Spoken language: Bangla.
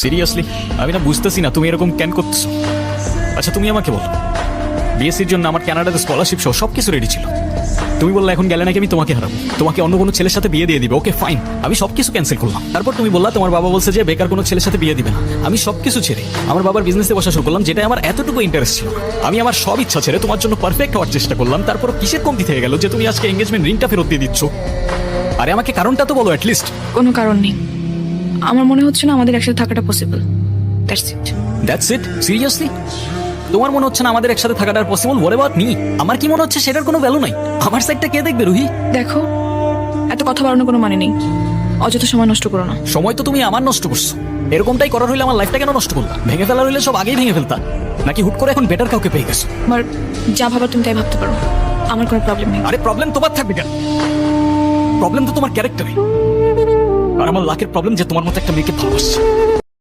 সিরিয়াসলি আমি না বুঝতেছি না তুমি এরকম কেন করতেছো। আচ্ছা তুমি আমাকে বলো, বিএসসির জন্য আমার কানাডাতে স্কলারশিপ সহ সবকিছু রেডি ছিল। তুমি বললে এখন গেলে নাকি আমি তোমাকে হারাবো, তোমাকে অন্য কোনো ছেলের সাথে বিয়ে দিয়ে দিবে। ওকে ফাইন, আমি সবকিছু ক্যান্সেল করলাম। তারপর তুমি বললা তোমার বাবা বলছে যে বেকার কোনো ছেলের সাথে বিয়ে দিবে না। আমি সবকিছু ছেড়ে আমার বাবার বিজনেসে বসা শুরু করলাম, যেটা আমার এতটুকু ইন্টারেস্ট ছিল। আমি আমার সব ইচ্ছা ছেড়ে তোমার জন্য পারফেক্ট হওয়ার চেষ্টা করলাম। তারপর কিসের কমতি থেকে গেল যে তুমি আজকে এঙ্গেজমেন্ট রিংটা ফেরত দিয়ে দিচ্ছ? আরে আমাকে কারণটা তো বলো অ্যাটলিস্ট। কোনো কারণ নেই, আমার মনে হচ্ছে না আমাদের একসাথে থাকাটা possible. That's it. That's it? Seriously তোমার মনে হচ্ছে না আমাদের একসাথে থাকাটা পসিবল? ওরে বাট মি, আমার কি মনে হচ্ছে সেটার কোনো ভ্যালু নাই? আমার সাইডটা কে দেখবে রুহি? দেখো, এত কথা বাড়ানোর কোনো মানে নেই, অযথা সময় নষ্ট করো না। সময় তো তুমি আমার নষ্ট করছো। এরকমটাই করার হইলে আমার লাইফটা কেন নষ্ট করলাম? ভেঙে ফেলার হইলে সব আগেই ভেঙে ফেলতা, নাকি হুট করে এখন বেটার কাউকে পেয়ে গেছো? আমার যা ভাবার তুমি তাই ভাবতে পারো, আমার কোনো প্রবলেম নেই। আরে প্রবলেম তোমার থাকবে কেন? প্রবলেম তো তোমার ক্যারেক্টারে। আর আমার লাকের প্রবলেম যে তোমার মতো একটা মেয়েকে ভালোবাসছে।